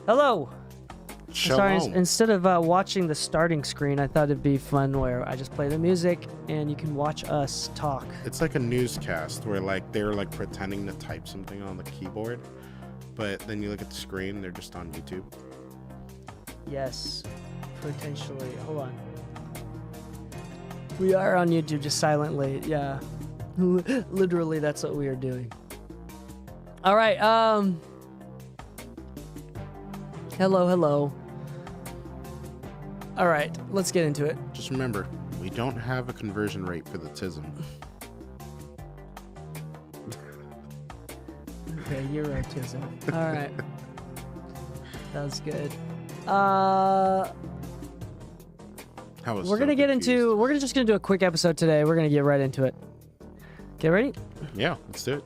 Hello. Shalom. Sorry, instead of watching the starting screen, I thought it'd be fun where I just play the music and you can watch us talk. It's like a newscast where they're pretending to type something on the keyboard, but then you look at the screen, they're just on YouTube. Yes, potentially. Hold on. We are on YouTube just silently. Yeah. Literally, that's what we are doing. All right. Hello. All right, let's get into it. Just remember, we don't have a conversion rate for the TISM. Okay, Eurotism. All right. That's good. We're just gonna do a quick episode today. We're gonna get right into it. Get ready? Yeah, let's do it.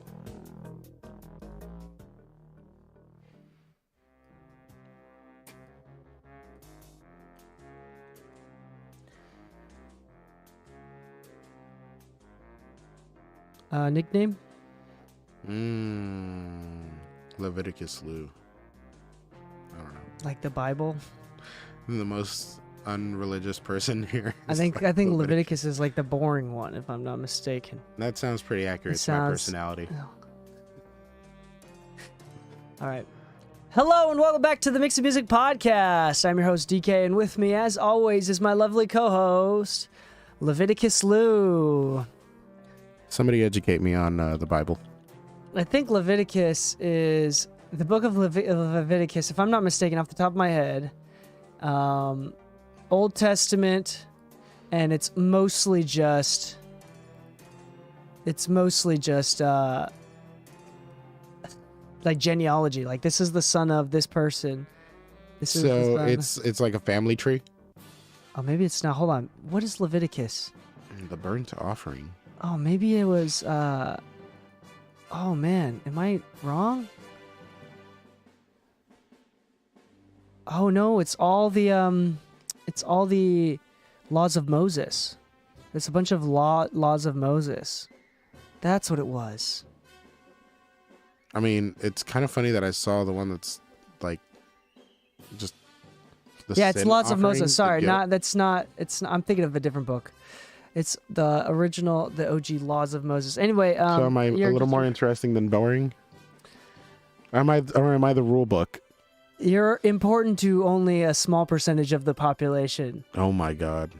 Nickname? Leviticus Lou. I don't know. Like the Bible? I'm the most unreligious person here. I think Leviticus is like the boring one, if I'm not mistaken. That sounds pretty accurate to my personality. All right. Hello and welcome back to the Mix of Music Podcast. I'm your host DK, and with me, as always, is my lovely co-host Leviticus Lou. Somebody educate me on the Bible. I think Leviticus is the book of Leviticus, if I'm not mistaken, off the top of my head. Old Testament, and it's mostly just like genealogy. Like, this is the son of this person. So it's like a family tree. Oh, maybe it's not. Hold on. What is Leviticus? The burnt offering. Oh, maybe it was second. Am I wrong? Oh no, it's all the laws of Moses. It's a bunch of laws of Moses. That's what it was. I mean, it's kind of funny that I saw the one that's like just the Yeah, it's sin Laws of offering, Moses. Sorry, the guilt. it's not. I'm thinking of a different book. It's the original, the OG Laws of Moses. Anyway, So am I a little more interesting than boring? Or am I the rule book? You're important to only a small percentage of the population. Oh my god.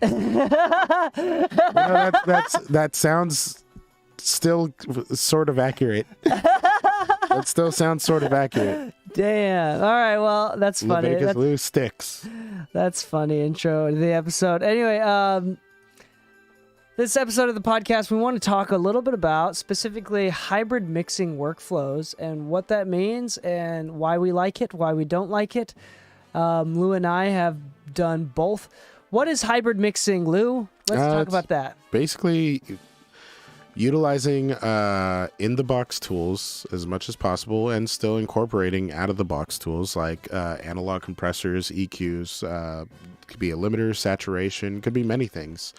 That sounds still sort of accurate. That still sounds sort of accurate. Damn. All right. Well, that's funny. Leviticus Lou sticks. That's funny intro to the episode. Anyway, this episode of the podcast, we want to talk a little bit about specifically hybrid mixing workflows and what that means and why we like it, why we don't like it. Lou and I have done both. What is hybrid mixing, Lou? Let's talk about that. Basically, utilizing in-the-box tools as much as possible and still incorporating out-of-the-box tools like analog compressors, EQs, could be a limiter, saturation, could be many things.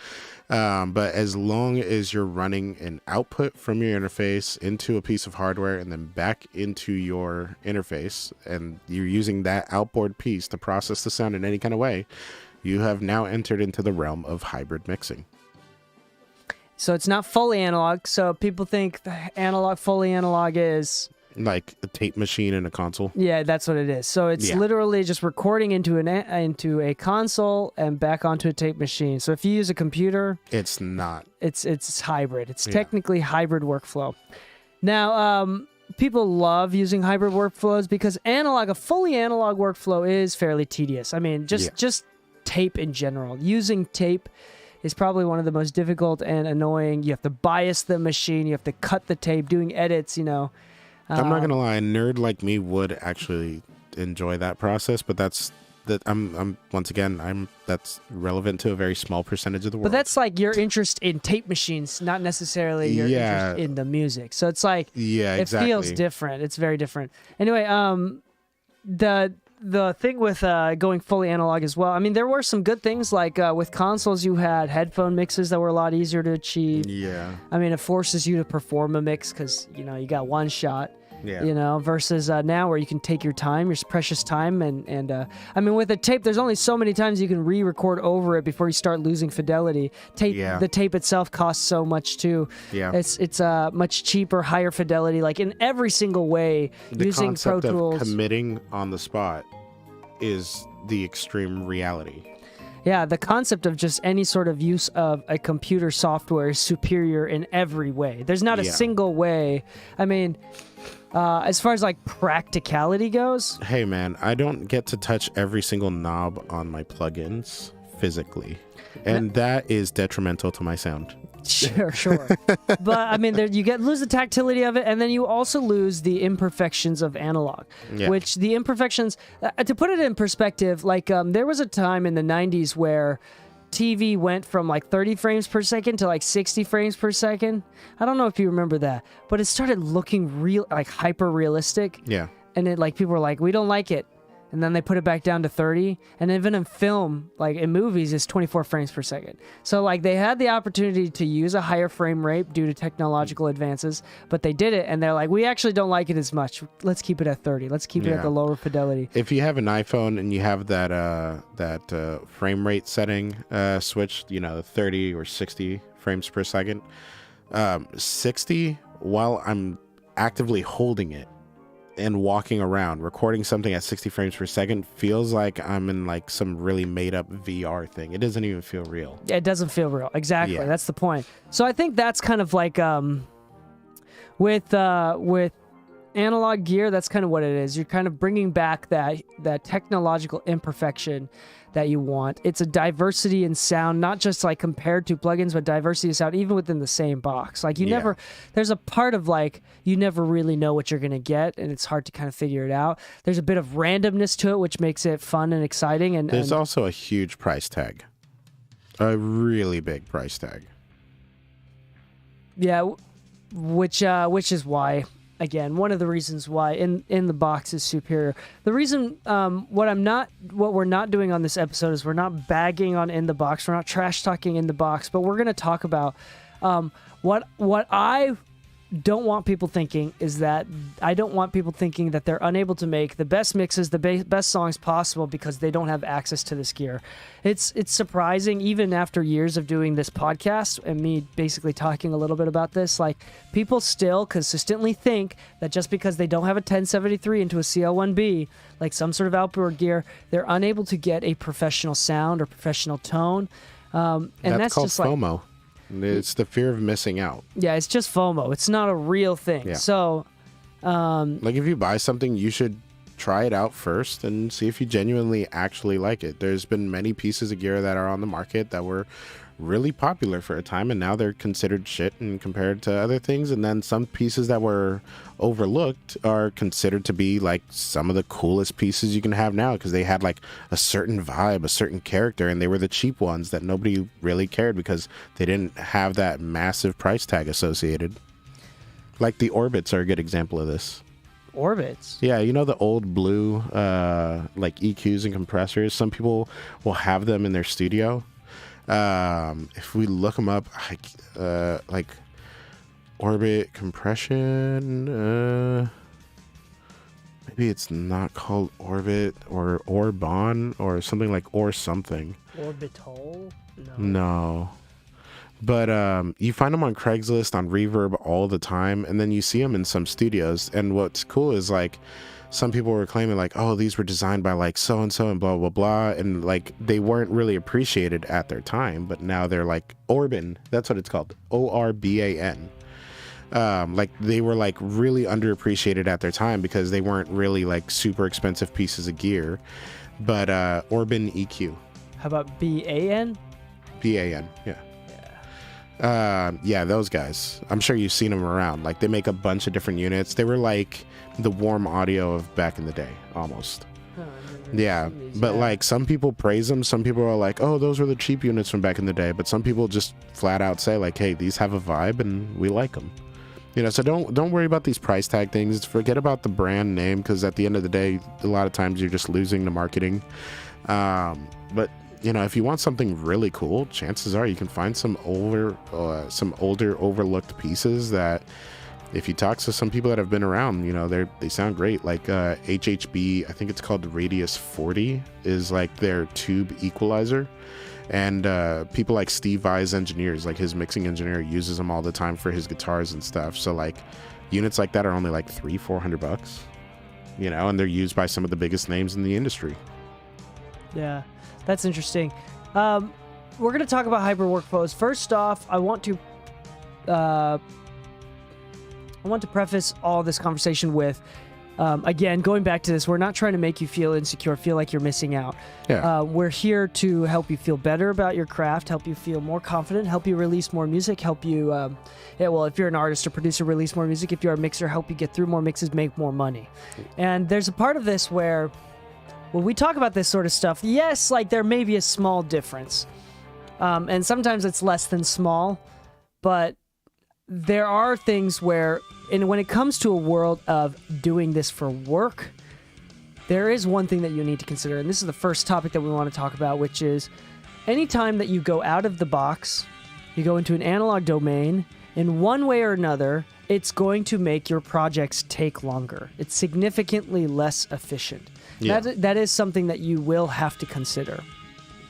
But as long as you're running an output from your interface into a piece of hardware and then back into your interface, and you're using that outboard piece to process the sound in any kind of way, you have now entered into the realm of hybrid mixing. So it's not fully analog. So people think fully analog is Like a tape machine and a console. Yeah, that's what it is. So it's literally just recording into a console and back onto a tape machine. So if you use a computer, It's not. it's hybrid. It's technically hybrid workflow. Now, people love using hybrid workflows because a fully analog workflow is fairly tedious. I mean, just tape in general. Using tape is probably one of the most difficult and annoying. You have to bias the machine. You have to cut the tape, doing edits, I'm not gonna lie, a nerd like me would actually enjoy that process, but that's relevant to a very small percentage of the world. But that's like your interest in tape machines, not necessarily your interest in the music. So it's like it feels different. It's very different. Anyway, the thing with going fully analog as well. I mean, there were some good things like with consoles, you had headphone mixes that were a lot easier to achieve. Yeah. I mean, it forces you to perform a mix because you got one shot. Yeah. Versus now where you can take your time, your precious time, and I mean, with a tape, there's only so many times you can re-record over it before you start losing fidelity. The tape itself costs so much too. Yeah. It's much cheaper, higher fidelity, like in every single way. The using concept Pro Tools. of committing on the spot is the extreme reality. Yeah, the concept of just any sort of use of a computer software is superior in every way. There's not a single way. I mean, as far as like practicality goes. Hey man, I don't get to touch every single knob on my plugins physically, and that is detrimental to my sound. Sure. But I mean, lose the tactility of it, and then you also lose the imperfections of analog. Yeah. Which the imperfections, to put it in perspective, like there was a time in the 90s where TV went from like 30 frames per second to like 60 frames per second. I don't know if you remember that, but it started looking like hyper realistic. Yeah. And it people were like, we don't like it. And then they put it back down to 30. And even in film, like in movies, it's 24 frames per second. So like they had the opportunity to use a higher frame rate due to technological advances, but they did it. And they're like, we actually don't like it as much. Let's keep it at 30. Let's keep it at the lower fidelity. If you have an iPhone and you have that frame rate setting switched, 30 or 60 frames per second, 60 while I'm actively holding it and walking around recording something at 60 frames per second feels like I'm in like some really made up VR thing. It doesn't even feel real. It doesn't feel real. Exactly. Yeah. That's the point. So I think that's kind of like with analog gear, that's kind of what it is. You're kind of bringing back that technological imperfection that you want. It's a diversity in sound, not just like compared to plugins, but diversity of sound even within the same box. Like there's a part of like you never really know what you're going to get, and it's hard to kind of figure it out. There's a bit of randomness to it, which makes it fun and exciting. And there's also a huge price tag, a really big price tag. Yeah, which is why again, one of the reasons why in the box is superior. The reason what we're not doing on this episode is we're not bagging on in the box. We're not trash talking in the box, but we're going to talk about what I don't want people thinking is that I don't want people thinking that they're unable to make the best mixes, the best songs possible because they don't have access to this gear. It's surprising, even after years of doing this podcast and me basically talking a little bit about this, like people still consistently think that just because they don't have a 1073 into a CL1B, like some sort of outboard gear, they're unable to get a professional sound or professional tone. And that's called just like FOMO. It's the fear of missing out. Yeah, it's just FOMO. It's not a real thing. Yeah. So, like if you buy something, you should try it out first and see if you genuinely actually like it. There's been many pieces of gear that are on the market that were really popular for a time, and now they're considered shit and compared to other things. And then some pieces that were overlooked are considered to be like some of the coolest pieces you can have now because they had like a certain vibe, a certain character, and they were the cheap ones that nobody really cared because they didn't have that massive price tag associated. Like the Orbits are a good example of this. Orbits? Yeah, you know the old blue like EQs and compressors? Some people will have them in their studio. If we look them up, like Orbit compression, maybe it's not called Orbit or Orbon or something like or something. Orbital? No. But you find them on Craigslist, on Reverb all the time, and then you see them in some studios. And what's cool is like some people were claiming like, oh, these were designed by like so and so and blah blah blah, and like they weren't really appreciated at their time, but now they're like Orban. That's what it's called, ORBAN. Like they were like really underappreciated at their time because they weren't really like super expensive pieces of gear. But Orban EQ. How about BAN? BAN, yeah. Yeah, those guys. I'm sure you've seen them around. Like they make a bunch of different units. They were like the warm audio of back in the day, almost. Yeah, but like some people praise them. Some people are like, oh, those were the cheap units from back in the day. But some people just flat out say like, hey, these have a vibe and we like them. You know, so don't worry about these price tag things. Forget about the brand name because at the end of the day, a lot of times you're just losing the marketing. But you know, if you want something really cool, chances are you can find some older overlooked pieces that if you talk to some people that have been around, you know, they sound great. Like HHB, I think it's called Radius 40, is like their tube equalizer. And people like Steve Vai's engineers, like his mixing engineer, uses them all the time for his guitars and stuff. So like units like that are only like $300-400, you know, and they're used by some of the biggest names in the industry. Yeah, that's interesting. We're going to talk about hyper workflows. First off, I want to preface all this conversation with, again, going back to this, we're not trying to make you feel insecure, feel like you're missing out. Yeah. We're here to help you feel better about your craft, help you feel more confident, help you release more music, help you, if you're an artist or producer, release more music. If you're a mixer, help you get through more mixes, make more money. And there's a part of this where when we talk about this sort of stuff, yes, like there may be a small difference. And sometimes it's less than small, but there are things where, and when it comes to a world of doing this for work, there is one thing that you need to consider, and this is the first topic that we want to talk about, which is anytime that you go out of the box, you go into an analog domain, in one way or another, it's going to make your projects take longer. It's significantly less efficient. Yeah. That is something that you will have to consider.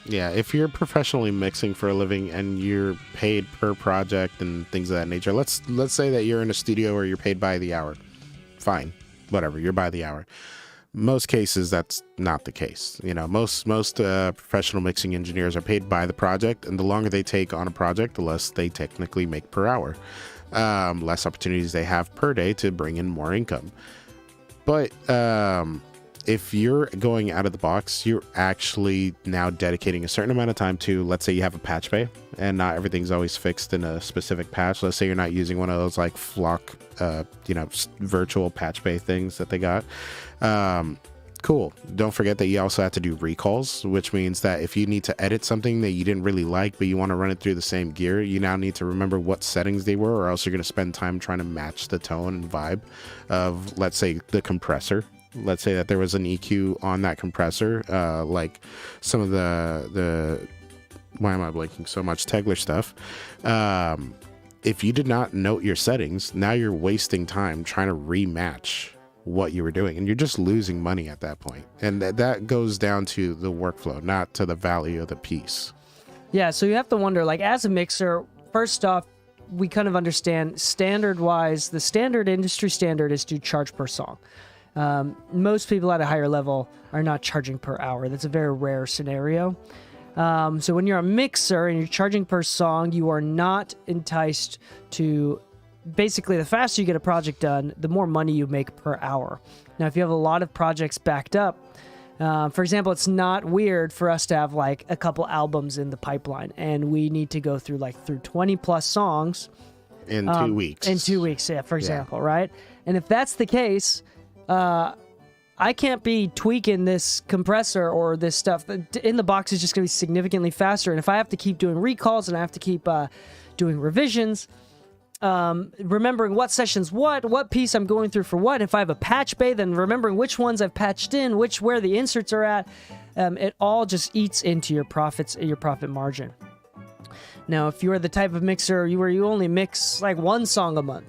Yeah, if you're professionally mixing for a living and you're paid per project and things of that nature, let's say that you're in a studio where you're paid by the hour. Fine, whatever, you're by the hour. Most cases, that's not the case. You know, most professional mixing engineers are paid by the project, and the longer they take on a project, the less they technically make per hour. Less opportunities they have per day to bring in more income. But if you're going out of the box, you're actually now dedicating a certain amount of time to, let's say you have a patch bay and not everything's always fixed in a specific patch. Let's say you're not using one of those like Flock, virtual patch bay things that they got. Cool. Don't forget that you also have to do recalls, which means that if you need to edit something that you didn't really like, but you want to run it through the same gear, you now need to remember what settings they were, or else you're going to spend time trying to match the tone and vibe of, let's say, the compressor. Let's say that there was an EQ on that compressor, like some of the why am I blanking so much? Tegler stuff. If you did not note your settings, now you're wasting time trying to rematch what you were doing, and you're just losing money at that point. And that goes down to the workflow, not to the value of the piece. Yeah, so you have to wonder, like, as a mixer, first off, we kind of understand standard-wise, the standard industry standard is to charge per song. Most people at a higher level are not charging per hour. That's a very rare scenario. So when you're a mixer and you're charging per song, you are not enticed to... Basically, the faster you get a project done, the more money you make per hour. Now, if you have a lot of projects backed up, for example, it's not weird for us to have like a couple albums in the pipeline, and we need to go through 20 plus songs in 2 weeks. In 2 weeks, yeah, for example, right? And if that's the case, I can't be tweaking this compressor or this stuff. In the box is just going to be significantly faster, and if I have to keep doing recalls and I have to keep doing revisions. Remembering what sessions what piece I'm going through for what. If I have a patch bay, then remembering which ones I've patched in, where the inserts are at. It all just eats into your profits, your profit margin. Now, if you are the type of mixer where you only mix like one song a month,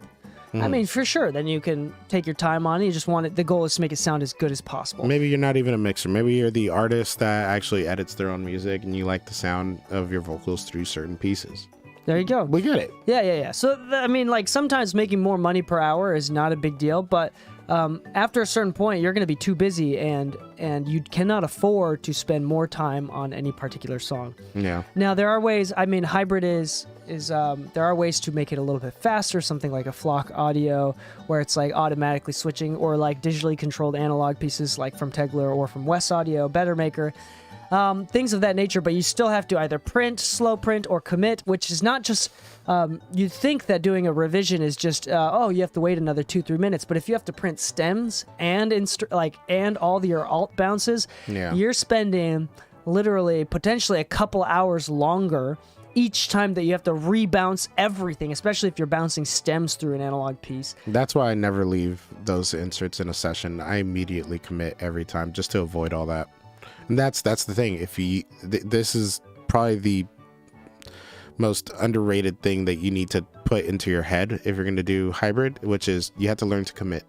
I mean, for sure, then you can take your time on it. You just want it. The goal is to make it sound as good as possible. Maybe you're not even a mixer. Maybe you're the artist that actually edits their own music, and you like the sound of your vocals through certain pieces. There you go. We get it. Yeah. So, I mean, like, sometimes making more money per hour is not a big deal, but after a certain point, you're going to be too busy, and you cannot afford to spend more time on any particular song. Yeah. Now, there are ways, I mean, hybrid is there are ways to make it a little bit faster, something like a Flock Audio, where it's like automatically switching, or like digitally controlled analog pieces like from Tegler or from West Audio, Better Maker. Things of that nature, but you still have to either print, slow print, or commit, which is not just, you think that doing a revision is just, you have to wait another 2-3 minutes, but if you have to print stems and and all your alt bounces, you're spending literally potentially a couple hours longer each time that you have to rebounce everything, especially if you're bouncing stems through an analog piece. That's why I never leave those inserts in a session. I immediately commit every time just to avoid all that. And that's the thing. If you, this is probably the most underrated thing that you need to put into your head if you're going to do hybrid, which is you have to learn to commit.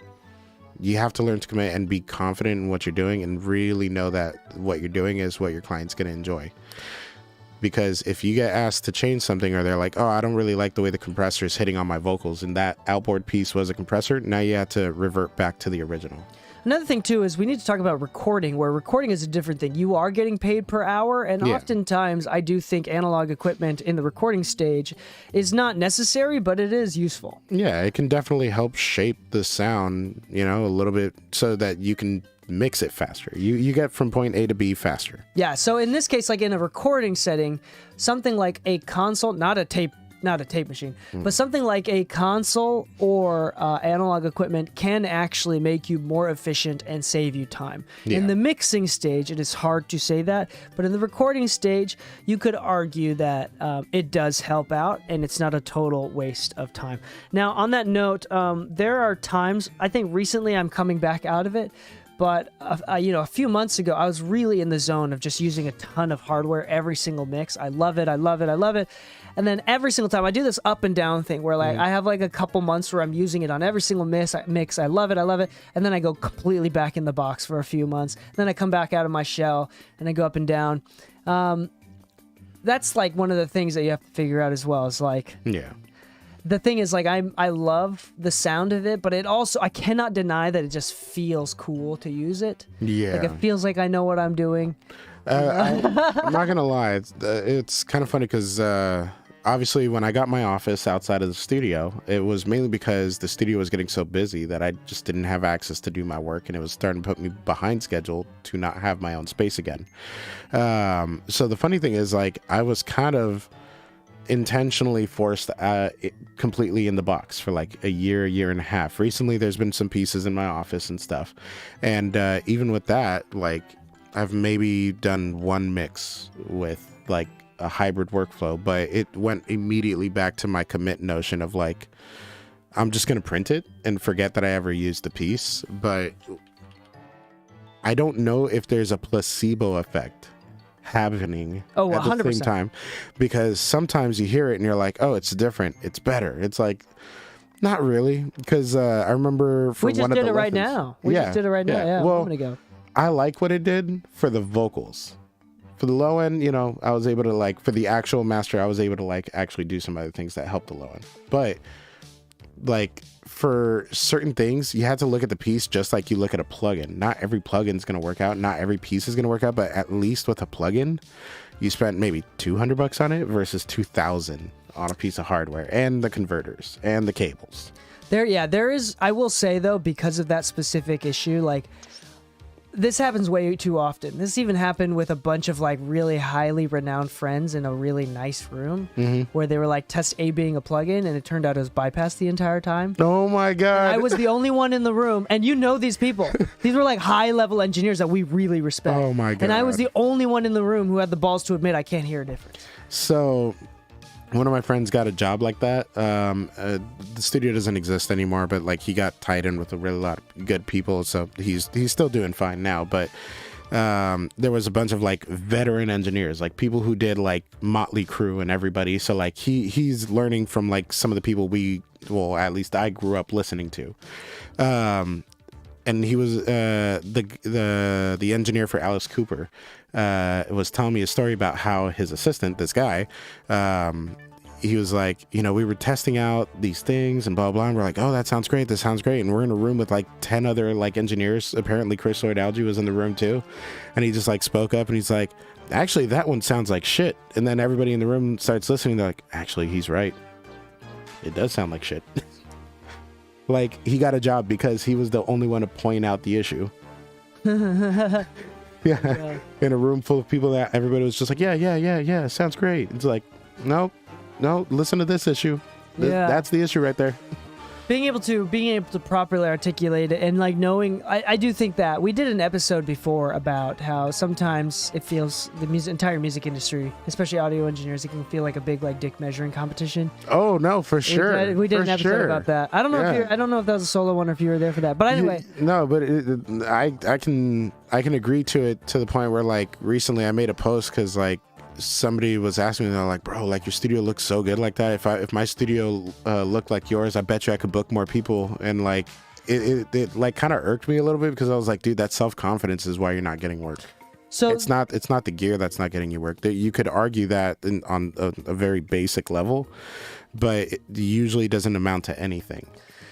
You have to learn to commit and be confident in what you're doing, and really know that what you're doing is what your client's going to enjoy. Because if you get asked to change something, or they're like, oh, I don't really like the way the compressor is hitting on my vocals, and that outboard piece was a compressor, now you have to revert back to the original. Another thing, too, is we need to talk about recording, where recording is a different thing. You are getting paid per hour, and oftentimes I do think analog equipment in the recording stage is not necessary, but it is useful. Yeah, it can definitely help shape the sound, a little bit, so that you can mix it faster. You get from point A to B faster. Yeah, so in this case, like in a recording setting, something like a console, not a tape machine, but something like a console or analog equipment can actually make you more efficient and save you time. Yeah. In the mixing stage, it is hard to say that, but in the recording stage, you could argue that it does help out, and it's not a total waste of time. Now, on that note, there are times, I think recently I'm coming back out of it, but a few months ago, I was really in the zone of just using a ton of hardware every single mix. I love it. And then every single time I do this up and down thing where I have like a couple months where I'm using it on every single mix. I love it. And then I go completely back in the box for a few months. Then I come back out of my shell and I go up and down. That's like one of the things that you have to figure out as well, is like, the thing is, like, I love the sound of it, but it also, I cannot deny that it just feels cool to use it. Yeah. Like, it feels like I know what I'm doing. I'm not going to lie. It's kind of funny because obviously when I got my office outside of the studio, it was mainly because the studio was getting so busy that I just didn't have access to do my work, and it was starting to put me behind schedule to not have my own space again. So the funny thing is, like, I was kind of intentionally forced completely in the box for like a year and a half. Recently, there's been some pieces in my office and stuff. And even with that, like I've maybe done one mix with like a hybrid workflow, but it went immediately back to my commit notion of like, I'm just going to print it and forget that I ever used the piece. But I don't know if there's a placebo effect happening at the 100%. same time, because sometimes you hear it and you're like, oh, it's different, it's better. It's like, not really, because I remember for We just one of did the it right lessons- now. We just did it right now. Yeah, a Well, moment ago. I like what it did for the vocals. For the low end, you know, I was able to like, for the actual master, I was able to like actually do some other things that helped the low end. But like for certain things, you have to look at the piece just like you look at a plugin. Not every plugin is going to work out. Not every piece is going to work out. But at least with a plugin, you spent maybe $200 on it versus $2,000 on a piece of hardware and the converters and the cables. There is, I will say though, because of that specific issue, like this happens way too often. This even happened with a bunch of like really highly renowned friends in a really nice room where they were like test A being a plugin, and it turned out it was bypassed the entire time. Oh my God. I was the only one in the room, and you know these people. These were like high level engineers that we really respect. Oh my God. And I was the only one in the room who had the balls to admit I can't hear a difference. So one of my friends got a job like that. The studio doesn't exist anymore, but like he got tied in with a really lot of good people, so he's still doing fine now. But there was a bunch of like veteran engineers, like people who did like Motley Crue and everybody. So like he's learning from like some of the people at least I grew up listening to. And he was the engineer for Alice Cooper. Was telling me a story about how his assistant, this guy, he was like, you know, we were testing out these things and blah, blah, and we're like, oh, that sounds great. This sounds great. And we're in a room with like 10 other like engineers. Apparently Chris Lloyd-Alge was in the room too. And he just like spoke up and he's like, actually, that one sounds like shit. And then everybody in the room starts listening. They're like, actually, he's right. It does sound like shit. Like he got a job because he was the only one to point out the issue. Yeah. In a room full of people that everybody was just like, yeah, sounds great. It's like, no, listen to this issue. That's the issue right there. Being able to properly articulate it and like knowing, I do think that we did an episode before about how sometimes it feels the entire music industry, especially audio engineers, it can feel like a big like dick measuring competition. Oh no, for sure. We did an episode about that. I don't know if that was a solo one or if you were there for that. But anyway, no, but I can agree to it to the point where like recently I made a post because like somebody was asking me, they're like, bro, like your studio looks so good like that. If my studio looked like yours, I bet you I could book more people. And like it like kind of irked me a little bit because I was like, dude, that self-confidence is why you're not getting work. So it's not the gear that's not getting you work. You could argue that on a very basic level, but it usually doesn't amount to anything.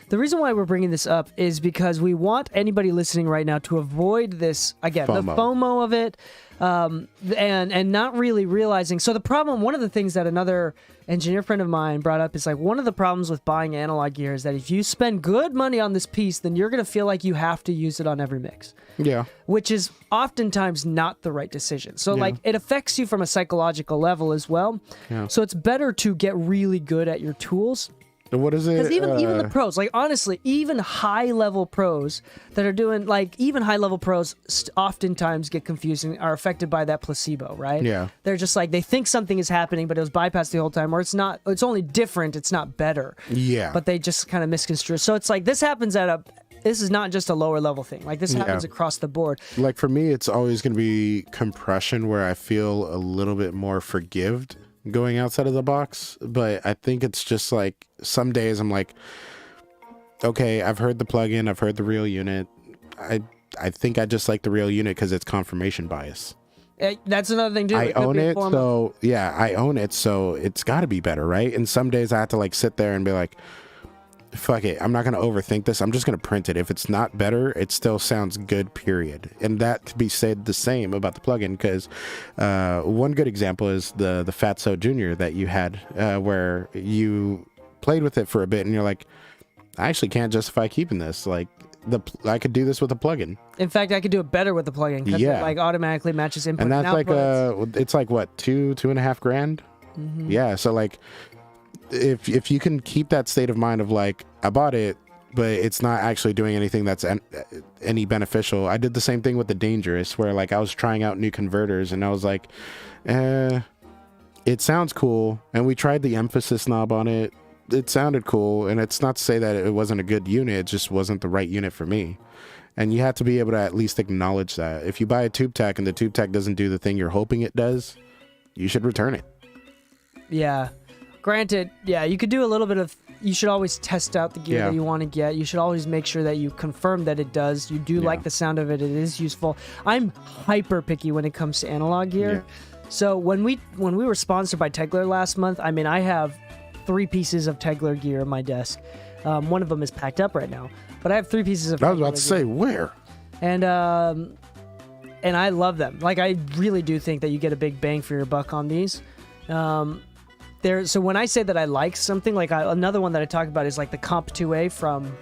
The reason why we're bringing this up is because we want anybody listening right now to avoid this, again, the FOMO of it, and not really realizing. So the problem, one of the things that another engineer friend of mine brought up is like one of the problems with buying analog gear is that if you spend good money on this piece, then you're going to feel like you have to use it on every mix. Yeah. Which is oftentimes not the right decision. So like it affects you from a psychological level as well. Yeah. So it's better to get really good at your tools. What is it? Because even the pros, like honestly, even high level pros that are doing like even high level pros oftentimes get confused and are affected by that placebo, right? Yeah. They're just like they think something is happening, but it was bypassed the whole time, or it's not. It's only different. It's not better. Yeah. But they just kind of misconstrue. So it's like this happens this is not just a lower level thing. Like this happens across the board. Like for me, it's always going to be compression where I feel a little bit more forgived going outside of the box. But I think it's just like some days I'm like, okay, I've heard the plugin, I've heard the real unit. I think I just like the real unit because it's confirmation bias. That's another thing too. I own it, so I own it, so it's got to be better, right? And some days I have to like sit there and be like, fuck it, I'm not going to overthink this. I'm just going to print it. If it's not better, it still sounds good, period. And that could be said the same about the plugin, because one good example is the Fatso Junior that you had, where you played with it for a bit and you're like, I actually can't justify keeping this. Like I could do this with a plugin. In fact, I could do it better with the plugin because it like automatically matches input and that's outputs. like it's like what, $2.5 grand Yeah, so like if you can keep that state of mind of like, I bought it, but it's not actually doing anything that's any beneficial. I did the same thing with the Dangerous, where like I was trying out new converters and I was like, it sounds cool. And we tried the emphasis knob on it. It sounded cool. And it's not to say that it wasn't a good unit. It just wasn't the right unit for me. And you have to be able to at least acknowledge that. If you buy a tube tech and the tube tech doesn't do the thing you're hoping it does, you should return it. Yeah. Granted, yeah, you could do a little bit of, you should always test out the gear that you want to get. You should always make sure that you confirm that it does. You do like the sound of it. It is useful. I'm hyper picky when it comes to analog gear. Yeah. So when we were sponsored by Tegler last month, I mean, I have 3 pieces of Tegler gear on my desk. One of them is packed up right now, but I have 3 pieces of I was about to say, where? And I love them. Like, I really do think that you get a big bang for your buck on these. So when I say that I like something, like another one that I talk about is like the Comp 2A from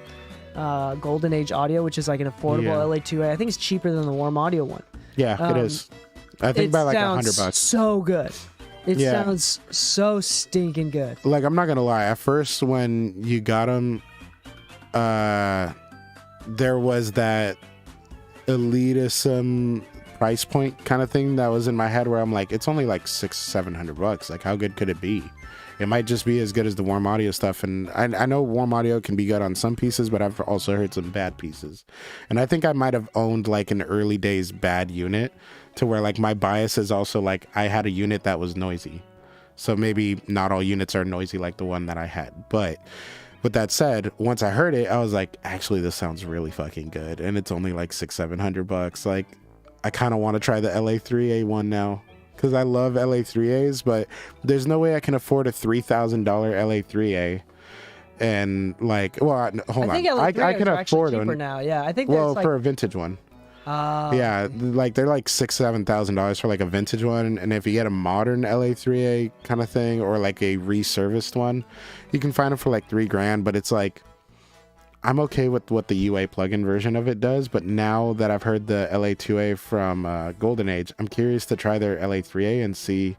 Golden Age Audio, which is like an affordable LA2A. I think it's cheaper than the Warm Audio one. Yeah, it is. I think by like $100. So good. It sounds so stinking good. Like, I'm not gonna lie. At first, when you got them, there was that elitism price point kind of thing that was in my head, where I'm like, it's only like $600-700. Like, how good could it be? It might just be as good as the Warm Audio stuff. And I know Warm Audio can be good on some pieces, but I've also heard some bad pieces. And I think I might have owned like an early days bad unit, to where like my bias is also like I had a unit that was noisy. So maybe not all units are noisy like the one that I had. But with that said, once I heard it, I was like, actually, this sounds really fucking good. And it's only like $600-700. Like, I kind of want to try the LA3A one now, because I love LA3As, but there's no way I can afford a $3,000 LA3A. And like, well, hold on, I can afford one now. Yeah, I think. Well, for a vintage one. Yeah, like they're like $6,000-7,000 for like a vintage one, and if you get a modern LA3A kind of thing, or like a reserviced one, you can find them for like $3,000. But it's like, I'm okay with what the UA plugin version of it does, but now that I've heard the LA2A from Golden Age, I'm curious to try their LA3A and see,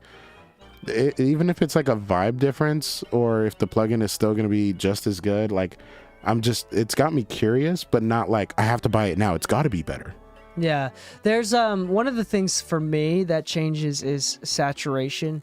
even if it's like a vibe difference, or if the plugin is still going to be just as good. Like, it's got me curious, but not like I have to buy it now. It's got to be better. Yeah, there's one of the things for me that changes is saturation.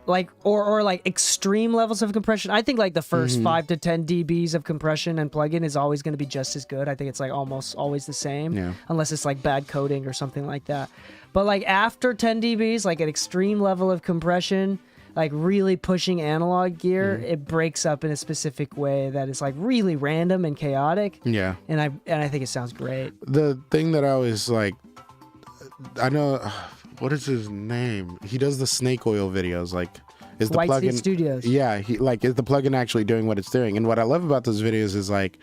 Like or like extreme levels of compression. I think like the first 5 to 10 dBs of compression and plugin is always going to be just as good. I think it's like almost always the same, unless it's like bad coding or something like that. But like after 10 dBs, like an extreme level of compression, like really pushing analog gear, it breaks up in a specific way that is like really random and chaotic. Yeah, and I think it sounds great. The thing that I always like, I know. What is his name? He does the snake oil videos. Like, is the White plugin Seed Studios? Yeah, is the plugin actually doing what it's doing? And what I love about those videos is like,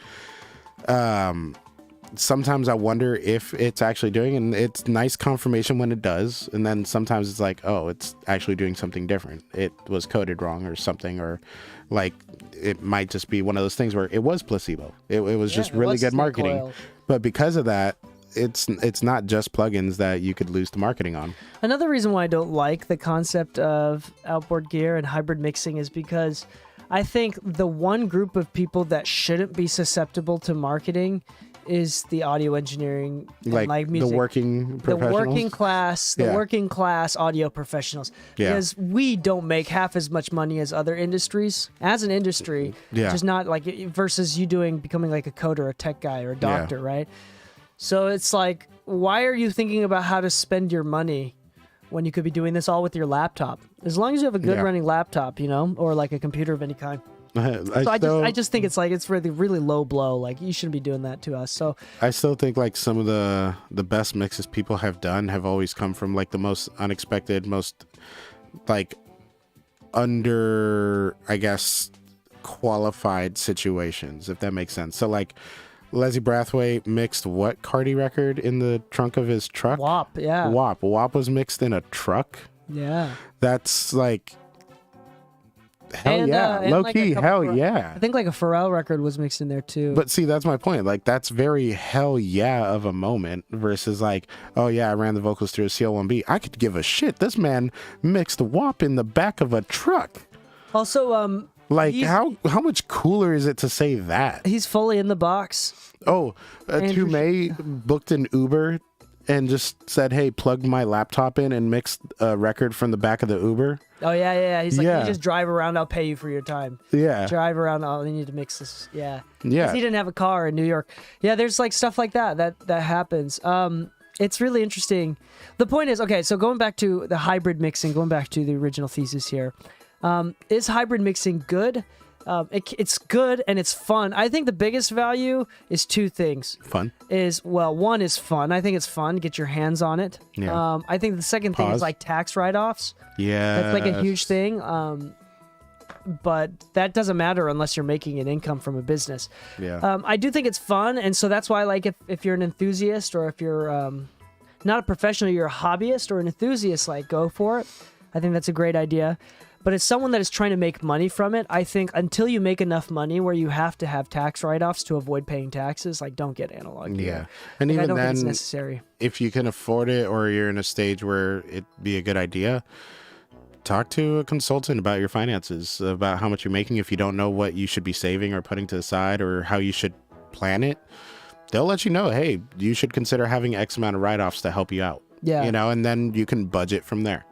sometimes I wonder if it's actually doing, and it's nice confirmation when it does. And then sometimes it's like, oh, it's actually doing something different. It was coded wrong or something, or like it might just be one of those things where it was placebo. It was just really good marketing. Oil. But because of that, it's not just plugins that you could lose the marketing on. Another reason why I don't like the concept of outboard gear and hybrid mixing is because I think the one group of people that shouldn't be susceptible to marketing is the audio engineering and like music. The working professionals? The working class audio professionals. Yeah. Because we don't make half as much money as other industries. As an industry, just not like versus you becoming like a coder, a tech guy, or a doctor, right? So it's like, why are you thinking about how to spend your money when you could be doing this all with your laptop? As long as you have a good running laptop, or like a computer of any kind. I just think it's like, it's really, really low blow. Like, you shouldn't be doing that to us. So I still think like some of the best mixes people have done have always come from like the most unexpected, most like under, I guess, qualified situations, if that makes sense. So like, Leslie Brathwaite mixed what Cardi record in the trunk of his truck? WAP, yeah. WAP was mixed in a truck. Yeah. That's like, Hell And, yeah. and Low like a key, couple hell Pharrell- yeah. I think like a Pharrell record was mixed in there too. But see, that's my point. Like, that's very hell yeah of a moment versus like, oh yeah, I ran the vocals through a CL1B. I could give a shit. This man mixed WAP in the back of a truck. Also, Like, he's- how much cooler is it to say that? he's fully in the box. Oh, Andrew Tumay booked an Uber and just said, hey, plug my laptop in and mixed a record from the back of the Uber. Oh yeah. He's like, Yeah. you just drive around. I'll pay you for your time. Yeah. Drive around. Oh, you need to mix this. Yeah. 'Cause Yeah. he didn't have a car in New York. Yeah. There's like stuff like that happens. It's really interesting. The point is, okay. So going back to the hybrid mixing, going back to the original thesis here, is hybrid mixing good? It's good and it's fun. I think the biggest value is two things. Fun. One is fun. I think it's fun. Get your hands on it. Yeah. I think the second thing Pause. is like tax write-offs. Yeah. That's like a huge thing. But that doesn't matter unless you're making an income from a business. Yeah. I do think it's fun, and so that's why, like, if you're an enthusiast or if you're not a professional, you're a hobbyist or an enthusiast, like, go for it. I think that's a great idea. But as someone that is trying to make money from it, I think until you make enough money where you have to have tax write-offs to avoid paying taxes, like, don't get analog gear. Yeah. And Like, I even don't think it's then, necessary. if you can afford it or you're in a stage where it'd be a good idea, talk to a consultant about your finances, about how much you're making. If you don't know what you should be saving or putting to the side or how you should plan it, they'll let you know, hey, you should consider having X amount of write-offs to help you out. Yeah. You know, and then you can budget from there.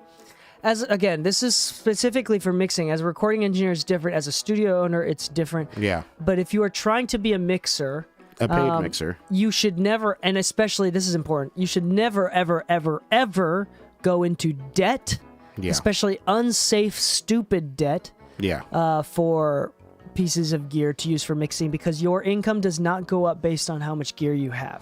As again, this is specifically for mixing. As a recording engineer, it's different. As a studio owner, it's different. Yeah. But if you are trying to be a mixer, A paid mixer. you should never, and especially this is important, you should never, ever, ever, ever go into debt, Yeah. especially unsafe, stupid debt Yeah. for pieces of gear to use for mixing, because your income does not go up based on how much gear you have.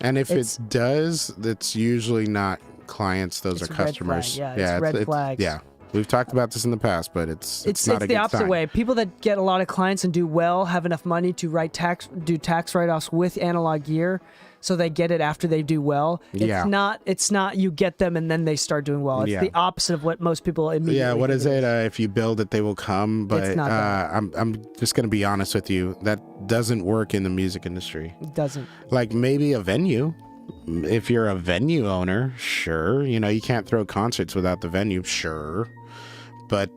And if it's- it does, that's usually not clients. Those are It's a red customers. flag. Yeah, it's red flags. Yeah. We've talked about this in the past, but it's not a the good opposite sign. way. People that get a lot of clients and do well have enough money to do tax write-offs with analog gear, so they get it after they do well. Yeah. It's not you get them and then they start doing well. It's Yeah. the opposite of what most people immediately. Yeah, what think is it? If you build it, they will come. But It's not that. I'm just gonna be honest with you. That doesn't work in the music industry. It doesn't. Like maybe a venue. If you're a venue owner, sure. You know, you can't throw concerts without the venue, sure. But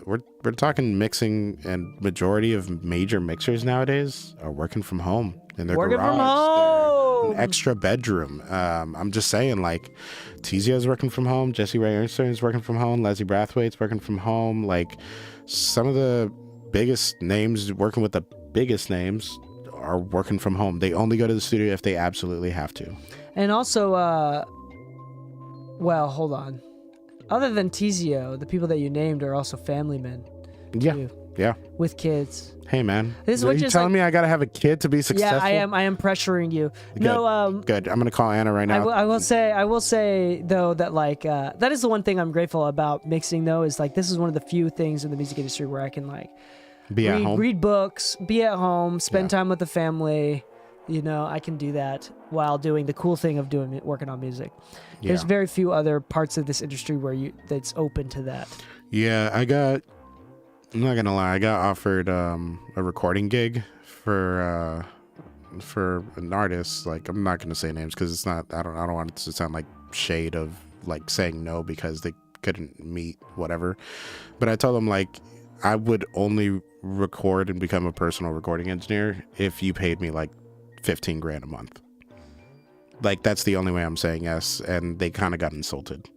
we're talking mixing, and majority of major mixers nowadays are working from home in their Working garage. from their- home. An extra bedroom. I'm just saying, like, Tizio's working from home, Jesse Ray Ernstein's working from home, Leslie Brathwaite's working from home. Like, some of the biggest names working with the biggest names are working from home. They only go to the studio if they absolutely have to. And also, well, hold on. Other than Tizio, the people that you named are also family men. Yeah, too, yeah. with kids. Hey, man. This is Are what you just, telling like- me I gotta have a kid to be successful? Yeah, I am pressuring you. Good. No, Good. I'm gonna call Anna right now. I will say though that like that is the one thing I'm grateful about mixing though, is like this is one of the few things in the music industry where I can like Be at home. read books, be at home, spend Yeah. time with the family. You know, I can do that while doing the cool thing of working on music. There's Yeah. very few other parts of this industry where that's open to that. Yeah, I'm not gonna lie, I got offered a recording gig for an artist. Like, I'm not gonna say names because it's not. I don't want it to sound like shade of like saying no because they couldn't meet whatever. But I told them, like, I would only record and become a personal recording engineer if you paid me like $15,000 a month. Like, that's the only way I'm saying yes. And they kind of got insulted.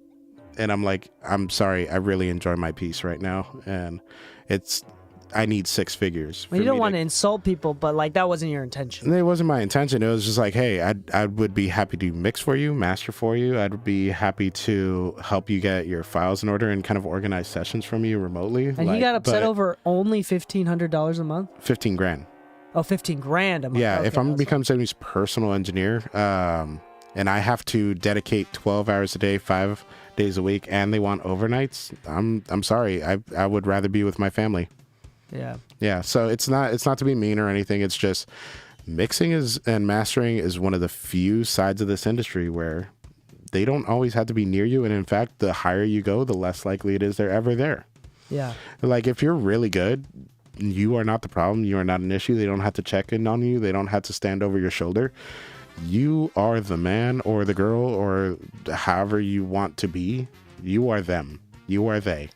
And I'm like, I'm sorry, I really enjoy my piece right now, and I need six figures. Well, you don't want to insult people, but like that wasn't your intention. It wasn't my intention. It was just like, hey, I would be happy to mix for you, master for you. I'd be happy to help you get your files in order and kind of organize sessions from you remotely. And he got upset over only $1,500 a month. $15,000. Oh, $15,000 a month. Yeah, Okay, if I'm I was become somebody's personal engineer, and I have to dedicate 12 hours a day, 5 days a week, and they want overnights, I'm sorry. I would rather be with my family. yeah. Yeah, so it's not to be mean or anything. It's just mixing and mastering is one of the few sides of this industry where they don't always have to be near you, and in fact, the higher you go, the less likely it is they're ever there. Yeah. Like, if you're really good, you are not the problem. You are not an issue. They don't have to check in on you. They don't have to stand over your shoulder. You are the man or the girl or however you want to be. You are them. You are they.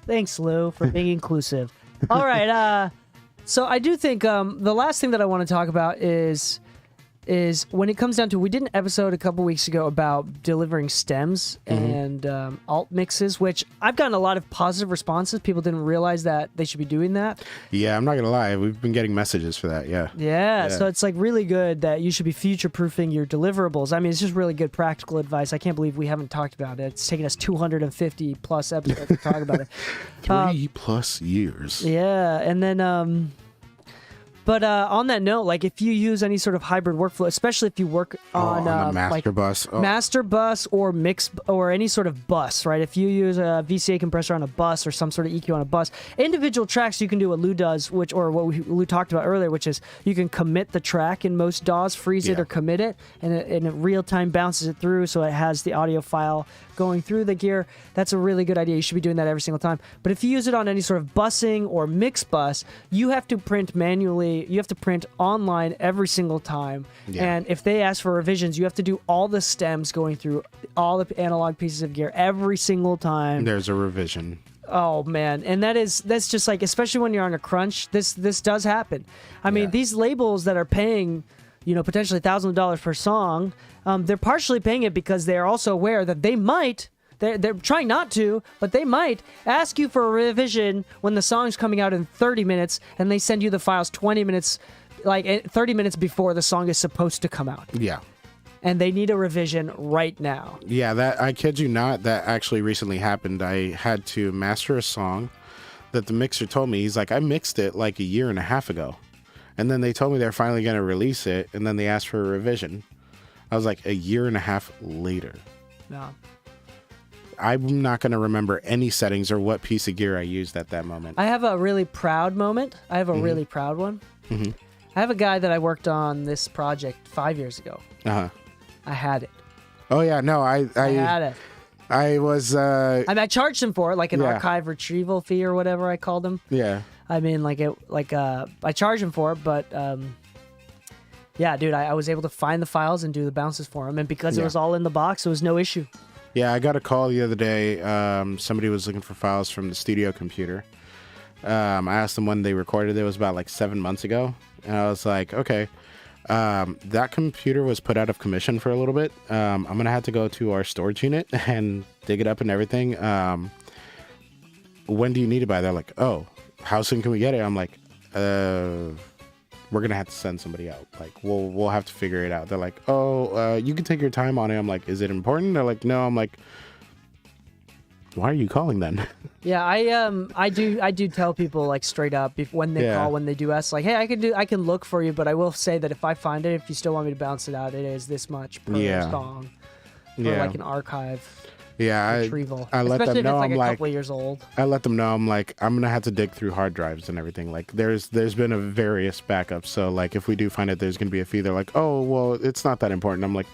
Thanks, Lou, for being inclusive. All right. So I do think the last thing that I want to talk about is when it comes down to, we did an episode a couple weeks ago about delivering stems and alt mixes, which I've gotten a lot of positive responses. People didn't realize that they should be doing that. Yeah, I'm not going to lie. We've been getting messages for that. Yeah. Yeah. So it's like really good that you should be future proofing your deliverables. I mean, it's just really good practical advice. I can't believe we haven't talked about it. It's taken us 250 plus episodes to talk about it. 3+ years. Yeah. And then, but on that note, like if you use any sort of hybrid workflow, especially if you work on a master bus, master bus or mix or any sort of bus, right? If you use a VCA compressor on a bus or some sort of EQ on a bus, individual tracks, you can do what Lou does, Lou talked about earlier, which is you can commit the track in most DAWs, freeze it or commit it, and it real time bounces it through, so it has the audio file going through the gear. That's a really good idea. You should be doing that every single time. But if you use it on any sort of busing or mix bus, you have to print manually. You have to print online every single time. Yeah. And if they ask for revisions, you have to do all the stems going through all the analog pieces of gear every single time. There's a revision. Oh man, and that's just like, especially when you're on a crunch, this does happen. I mean, these labels that are paying, potentially thousands of dollars per song, they're partially paying it because they are also aware that they might. They're trying not to, but they might ask you for a revision when the song's coming out in 30 minutes, and they send you the files 20 minutes, like 30 minutes before the song is supposed to come out. Yeah. And they need a revision right now. Yeah, that, I kid you not, that actually recently happened. I had to master a song that the mixer told me. He's like, I mixed it like a year and a half ago. And then they told me they're finally going to release it, and then they asked for a revision. I was like, a year and a half later. No. I'm not going to remember any settings or what piece of gear I used at that moment. I have a really proud moment. I have a really proud one. Mm-hmm. I have a guy that I worked on this project 5 years ago. Uh-huh. I had it. Oh, yeah. No, I had it. I was... I charged him for it, like an archive retrieval fee or whatever I called him. Yeah. I mean, I charged him for it, but... yeah, dude, I was able to find the files and do the bounces for him. And because it was all in the box, it was no issue. Yeah, I got a call the other day. Somebody was looking for files from the studio computer. I asked them when they recorded it. It was about like 7 months ago. And I was like, okay, that computer was put out of commission for a little bit. I'm going to have to go to our storage unit and dig it up and everything. When do you need it by? They're like, oh, how soon can we get it? I'm like, we're going to have to send somebody out. Like, we'll have to figure it out. They're like, oh, you can take your time on it. I'm like, is it important? They're like, no. I'm like, why are you calling then? Yeah, I do tell people like straight up when they call, when they do ask, like, hey, I can look for you, but I will say that if I find it, if you still want me to bounce it out, it is this much per song for like an archive. Yeah, retrieval. I let them know. If it's like I'm a like, couple of years old. I let them know. I'm like, I'm gonna have to dig through hard drives and everything. Like, there's been a various backups. So like, if we do find it, there's gonna be a fee. They're like, oh, well, it's not that important. I'm like,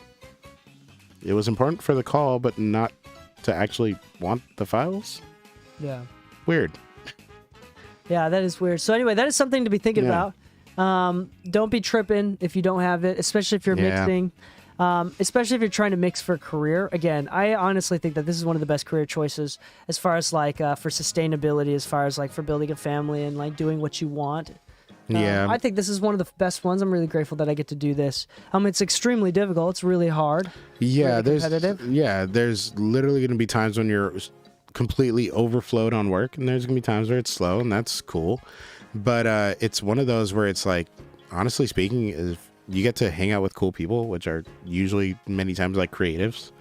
it was important for the call, but not to actually want the files. Yeah. Weird. Yeah, that is weird. So anyway, that is something to be thinking about. Don't be tripping if you don't have it, especially if you're mixing. Especially if you're trying to mix for a career. Again, I honestly think that this is one of the best career choices as far as like for sustainability, as far as like for building a family and like doing what you want. I think this is one of the best ones. I'm really grateful that I get to do this. It's extremely difficult. It's really hard. Yeah, really competitive. There's literally going to be times when you're completely overflowed on work, and there's going to be times where it's slow, and that's cool. But it's one of those where it's like, honestly speaking, is you get to hang out with cool people, which are usually many times like creatives.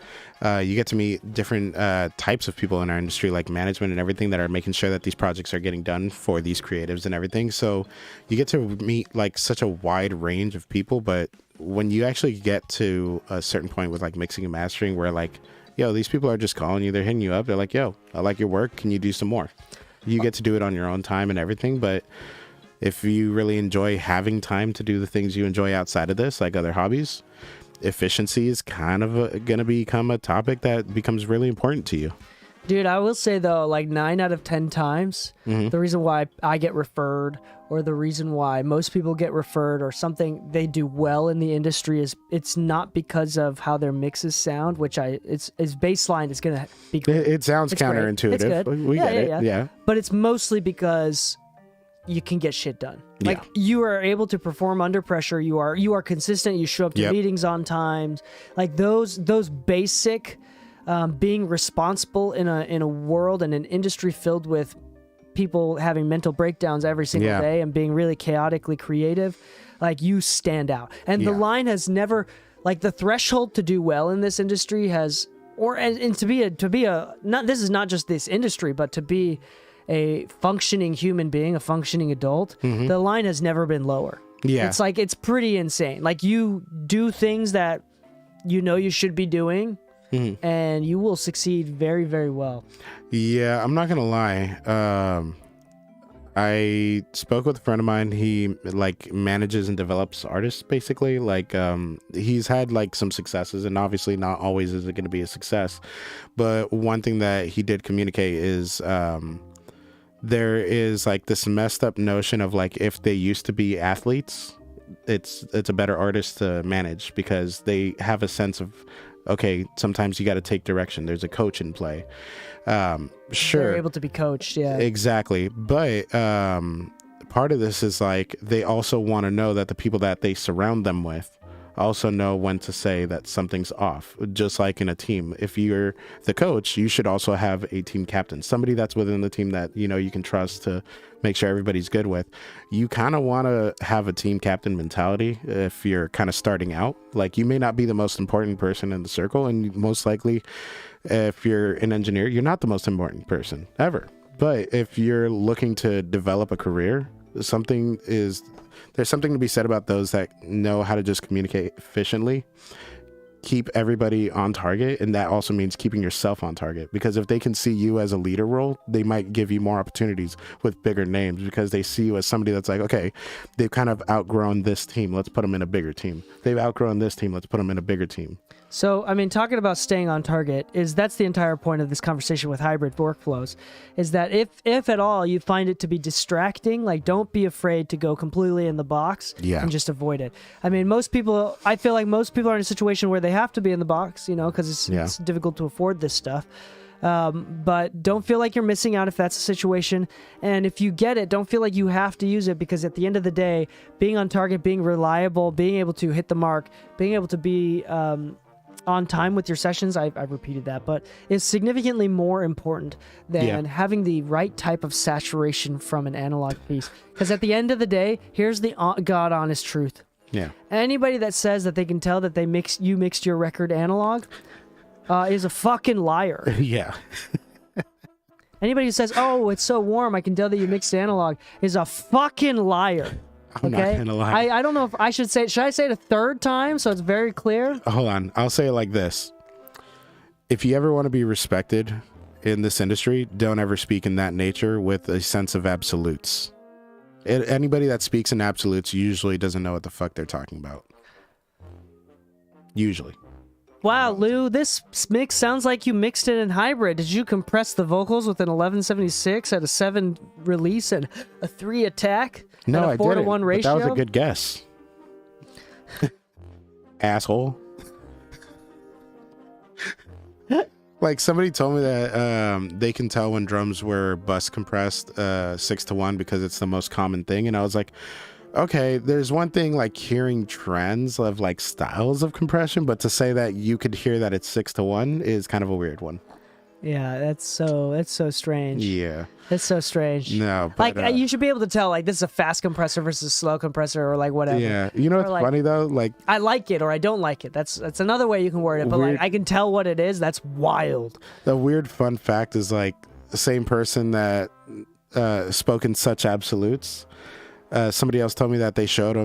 You get to meet different types of people in our industry, like management and everything, that are making sure that these projects are getting done for these creatives and everything. So you get to meet like such a wide range of people. But when you actually get to a certain point with like mixing and mastering, where like, yo, these people are just calling you, they're hitting you up, they're like, yo, I like your work, can you do some more? You get to do it on your own time and everything. But if you really enjoy having time to do the things you enjoy outside of this, like other hobbies, efficiency is kind of going to become a topic that becomes really important to you. Dude, I will say though, like 9 out of 10 times, the reason why I get referred, or the reason why most people get referred, or something they do well in the industry, is it's not because of how their mixes sound, which it's baseline is gonna be great. It sounds It's great. counterintuitive. It's good. We get it. Yeah. But it's mostly because you can get shit done. Like Yeah. you are able to perform under pressure. You are consistent. You show up to Yep. meetings on time. Like those basic. Being responsible in a world and an industry filled with people having mental breakdowns every single Yeah. day and being really chaotically creative, like you stand out. And the Yeah. line has never, like the threshold to do well in this industry has, and to be a not, this is not just this industry, but to be a functioning human being, a functioning adult, the line has never been lower. Yeah. It's like, it's pretty insane. Like you do things that you know you should be doing, and you will succeed very, very well. Yeah, I'm not gonna lie. I spoke with a friend of mine. He like manages and develops artists, basically. Like he's had like some successes, and obviously not always is it going to be a success. But one thing that he did communicate is there is like this messed up notion of like if they used to be athletes, it's a better artist to manage because they have a sense of, okay, sometimes you got to take direction. There's a coach in play. Sure. They're able to be coached, yeah. Exactly. But part of this is like they also want to know that the people that they surround them with also know when to say that something's off. Just like in a team, if you're the coach, you should also have a team captain, somebody that's within the team that you know you can trust to make sure everybody's good with. You kind of want to have a team captain mentality if you're kind of starting out. Like you may not be the most important person in the circle, and most likely if you're an engineer, you're not the most important person ever. But if you're looking to develop a career, there's something to be said about those that know how to just communicate efficiently, keep everybody on target, and that also means keeping yourself on target, because if they can see you as a leader role, they might give you more opportunities with bigger names because they see you as somebody that's like, okay, they've kind of outgrown this team, let's put them in a bigger team. They've outgrown this team, let's put them in a bigger team. So, I mean, talking about staying on target, that's the entire point of this conversation with hybrid workflows, is that if at all you find it to be distracting, like don't be afraid to go completely in the box and just avoid it. I mean, I feel like most people are in a situation where they have to be in the box, you know, because it's difficult to afford this stuff. But don't feel like you're missing out if that's the situation. And if you get it, don't feel like you have to use it, because at the end of the day, being on target, being reliable, being able to hit the mark, being able to be on time with your sessions, I've repeated that, but is significantly more important than having the right type of saturation from an analog piece. Because at the end of the day, here's the God honest truth. Yeah. Anybody that says that they can tell that you mixed your record analog is a fucking liar. Yeah. Anybody who says, "Oh, it's so warm, I can tell that you mixed analog," is a fucking liar. I'm not gonna lie. I don't know if I should say it. Should I say it a third time so it's very clear? Hold on. I'll say it like this. If you ever want to be respected in this industry, don't ever speak in that nature with a sense of absolutes. Anybody that speaks in absolutes usually doesn't know what the fuck they're talking about. Usually. Wow, Lou, this mix sounds like you mixed it in hybrid. Did you compress the vocals with an 1176 at a 7 release and a 3 attack? No, at a I 4 to didn't. 1 But ratio? that was a good guess. Asshole. Like somebody told me that they can tell when drums were bus compressed 6 to 1 because it's the most common thing, and I was like, okay, there's one thing like hearing trends of like styles of compression, but to say that you could hear that it's 6 to 1 is kind of a weird one. Yeah, that's so strange. Yeah. It's so strange. No, but, like you should be able to tell like this is a fast compressor versus a slow compressor or like whatever. yeah. You know what's like, funny though? Like I like it or I don't like it. That's another way you can word it. But Weird. like I can tell what it is. That's wild. the weird fun fact is like the same person that spoke in such absolutes. Somebody else told me that he showed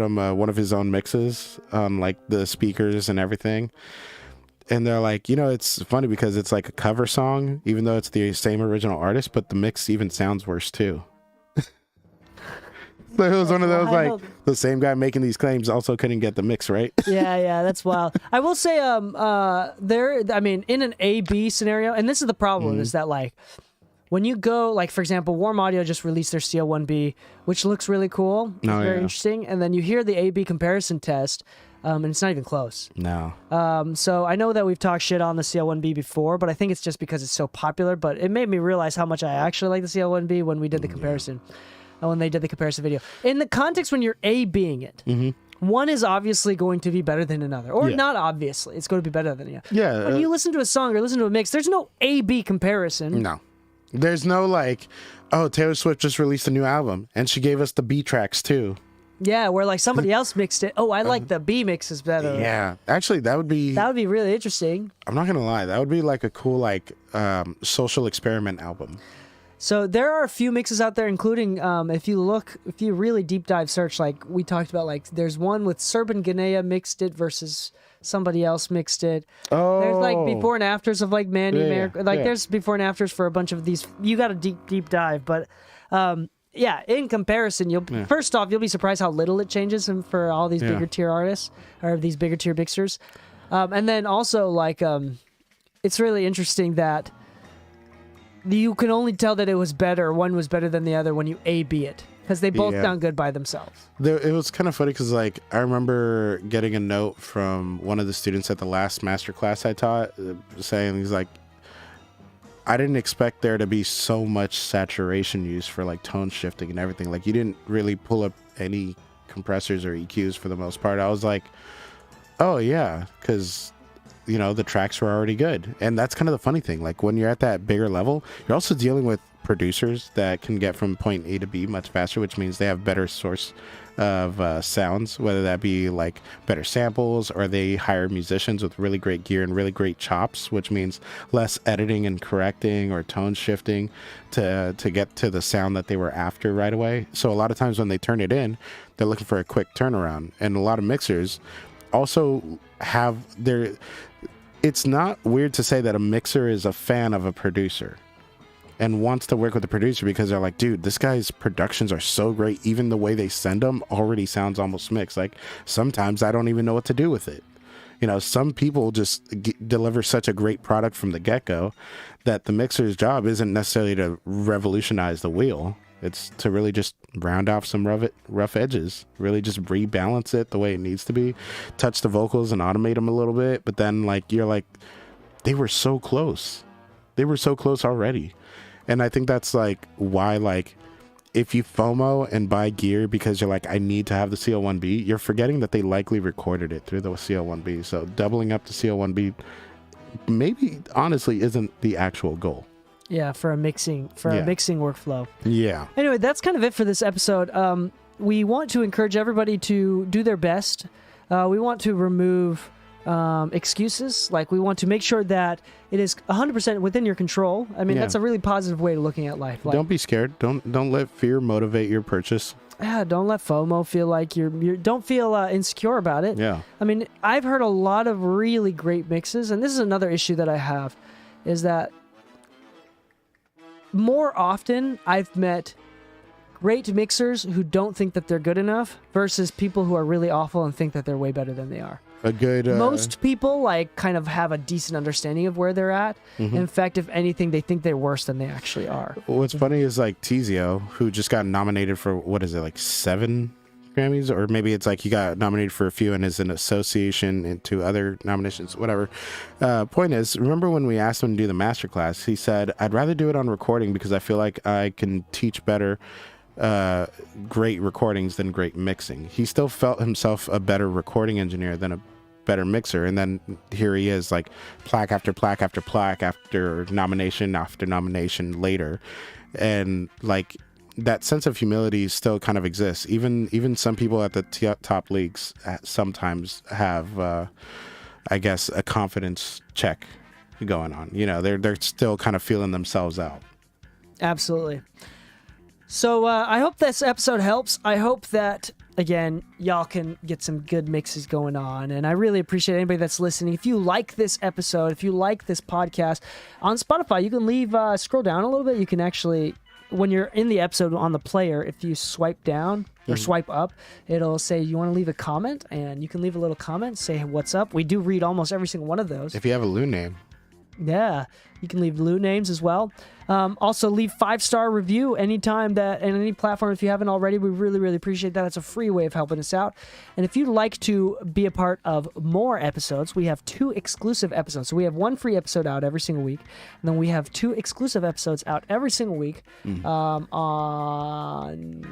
him one of his own mixes on like the speakers and everything. And they're like, you know, it's funny because it's like a cover song, even though it's the same original artist, but the mix even sounds worse too. So it was one of those wild. like the same guy making these claims also couldn't get the mix right. Yeah, that's wild. I will say, I mean, in an A/B scenario, and this is the problem, is that like when you go, like for example, Warm Audio just released their CL1B, which looks really cool, it's very interesting, and then you hear the A/B comparison test, and it's not even close. No. So I know that we've talked shit on the CL1B before, but I think it's just because it's so popular. But it made me realize how much I actually like the CL1B when we did the comparison. When they did the comparison video. In the context when you're A-Bing it, one is obviously going to be better than another. Or not obviously, it's going to be better than the other. Yeah. When you listen to a song or listen to a mix, there's no A-B comparison. No. There's no like, oh, Taylor Swift just released a new album and she gave us the B tracks too. Yeah, where like somebody else mixed it. Oh, I like the B mixes better. Yeah. Actually, that would be really interesting. I'm not going to lie. That would be like a cool like social experiment album. So there are a few mixes out there, including if you really deep dive search, like we talked about, like there's one with Serban Ganea mixed it versus somebody else mixed it. Oh, there's like before and afters of like Manny Yeah. there's before and afters for a bunch of these. You got to deep dive, but in comparison, first off you'll be surprised how little it changes for all these bigger tier artists or these bigger tier mixers, and then also like it's really interesting that you can only tell that it was better. One was better than the other when you A/B it, because they both sound good by themselves. It was kind of funny because like I remember getting a note from one of the students at the last master class I taught saying he's like, I didn't expect there to be so much saturation used for like tone shifting and everything. Like you didn't really pull up any compressors or EQs for the most part. I was like, oh yeah, because you know, the tracks were already good. And that's kind of the funny thing. Like when you're at that bigger level, you're also dealing with producers that can get from point A to B much faster, which means they have better source of sounds, whether that be like better samples or they hire musicians with really great gear and really great chops, which means less editing and correcting or tone shifting to get to the sound that they were after right away. So a lot of times when they turn it in, they're looking for a quick turnaround. And a lot of mixers also have their... It's not weird to say that a mixer is a fan of a producer and wants to work with the producer because they're like, dude, this guy's productions are so great. Even the way they send them already sounds almost mixed. Like sometimes I don't even know what to do with it. You know, some people just deliver such a great product from the get-go that the mixer's job isn't necessarily to revolutionize the wheel. It's to really just round off some rough edges, really just rebalance it the way it needs to be, touch the vocals and automate them a little bit. But then like, you're like, they were so close. They were so close already. And I think that's like why, like, if you FOMO and buy gear because you're like, I need to have the CL1B, you're forgetting that they likely recorded it through the CL1B. So doubling up the CL1B maybe honestly isn't the actual goal. Yeah, for a mixing workflow. Yeah. Anyway, that's kind of it for this episode. We want to encourage everybody to do their best. We want to remove excuses. Like we want to make sure that it is 100% within your control. I mean, that's a really positive way of looking at life. Like, don't be scared. Don't let fear motivate your purchase. Yeah, don't let FOMO feel like you're don't feel insecure about it. Yeah. I mean, I've heard a lot of really great mixes, and this is another issue that I have, is that more often I've met great mixers who don't think that they're good enough versus people who are really awful and think that they're way better than they are. A good Most people like kind of have a decent understanding of where they're at. Mm-hmm. In fact, if anything, they think they're worse than they actually are. What's funny is like Tizio, who just got nominated for what is it, like 7 Grammys, or maybe it's like he got nominated for a few and is an association into other nominations, whatever. Point is, remember when we asked him to do the masterclass, he said, I'd rather do it on recording because I feel like I can teach better great recordings than great mixing. He still felt himself a better recording engineer than a better mixer, and then here he is, like plaque after plaque after plaque after nomination later, and like that sense of humility still kind of exists. Even some people at the top leagues sometimes have I guess a confidence check going on. You know, they're still kind of feeling themselves out. Absolutely. So I hope this episode helps. I hope that, again, y'all can get some good mixes going on. And I really appreciate anybody that's listening. If you like this episode, if you like this podcast, on Spotify, you can leave, scroll down a little bit. You can actually, when you're in the episode on the player, if you swipe down, or swipe up, it'll say you want to leave a comment, and you can leave a little comment, say what's up. We do read almost every single one of those. If you have a Lou name. Yeah, you can leave loot names as well. Also, leave 5-star review anytime that and any platform if you haven't already. We really, really appreciate that. It's a free way of helping us out. And if you'd like to be a part of more episodes, we have 2 exclusive episodes. So we have 1 free episode out every single week, and then we have 2 exclusive episodes out every single week. On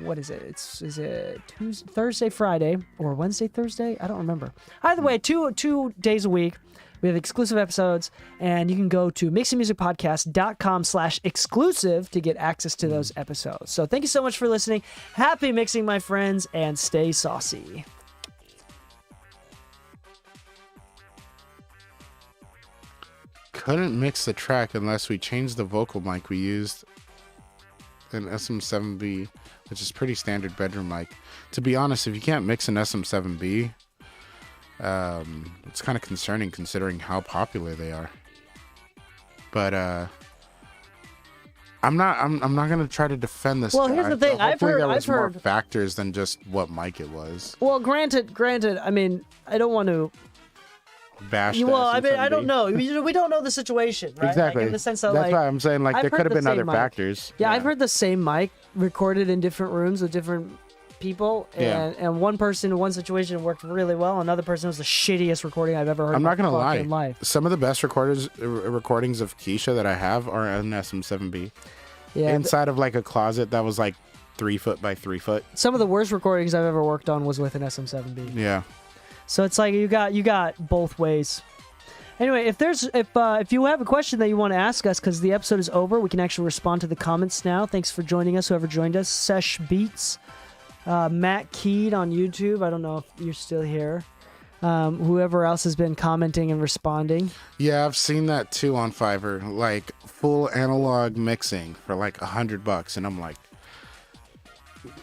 what is it? Is it Tuesday, Thursday, Friday, or Wednesday, Thursday? I don't remember. Either way, two days a week. We have exclusive episodes, and you can go to mixingmusicpodcast.com/exclusive to get access to those episodes. So thank you so much for listening. Happy mixing, my friends, and stay saucy. Couldn't mix the track unless we changed the vocal mic we used an SM7B, which is pretty standard bedroom mic. To be honest, if you can't mix an SM7B, it's kind of concerning considering how popular they are. But I'm not gonna try to defend this. Well, here's the thing. Hopefully there was more I've heard factors than just what mic it was. Well, granted. I mean, I don't want to Bash. The Well, I mean, I SM7B. don't know. We don't know the situation, right? Exactly. Like, in the sense that, that's like, why I'm saying like I've there heard could have the been other same mic. factors. Yeah, I've heard the same mic recorded in different rooms with different people, and one person in one situation worked really well. Another person was the shittiest recording I've ever heard. I'm not gonna lie. In life. Some of the best recordings of Keisha that I have are an SM7B. Yeah, Inside of like a closet that was like 3 foot by 3 foot. some of the worst recordings I've ever worked on was with an SM7B. Yeah. So it's like you got both ways. Anyway, if you have a question that you want to ask us because the episode is over, we can actually respond to the comments now. Thanks for joining us, whoever joined us. Sesh Beats, Matt Keed on YouTube. I don't know if you're still here. Whoever else has been commenting and responding. Yeah, I've seen that too on Fiverr. Like full analog mixing for like $100, and I'm like,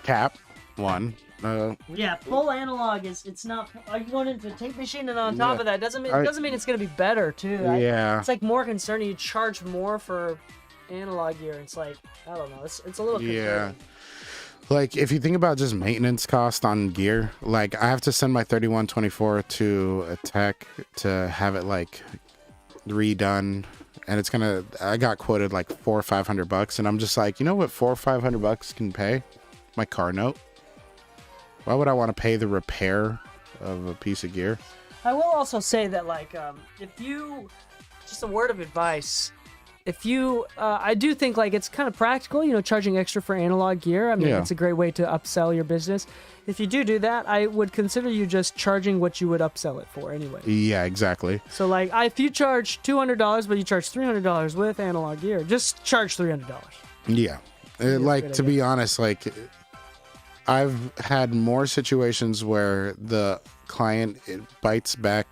cap one. Yeah, full analog it's not. Are you going into tape machine and on top of that doesn't mean it's gonna be better too. Yeah. It's like more concerning. You charge more for analog gear. It's like I don't know. It's a little concerning. Yeah. Like if you think about just maintenance cost on gear, like I have to send my 3124 to a tech to have it like redone, and I got quoted like $400 or $500, and I'm just like, you know what, $400 or $500 can pay my car note. Why would I want to pay the repair of a piece of gear? I will also say that, like, just a word of advice, I do think, like, it's kind of practical, charging extra for analog gear. I mean, it's a great way to upsell your business. If you do that, I would consider you just charging what you would upsell it for anyway. Yeah, exactly. So, like, if you charge $200, but you charge $300 with analog gear, just charge $300. Yeah. To be honest, like, I've had more situations where the client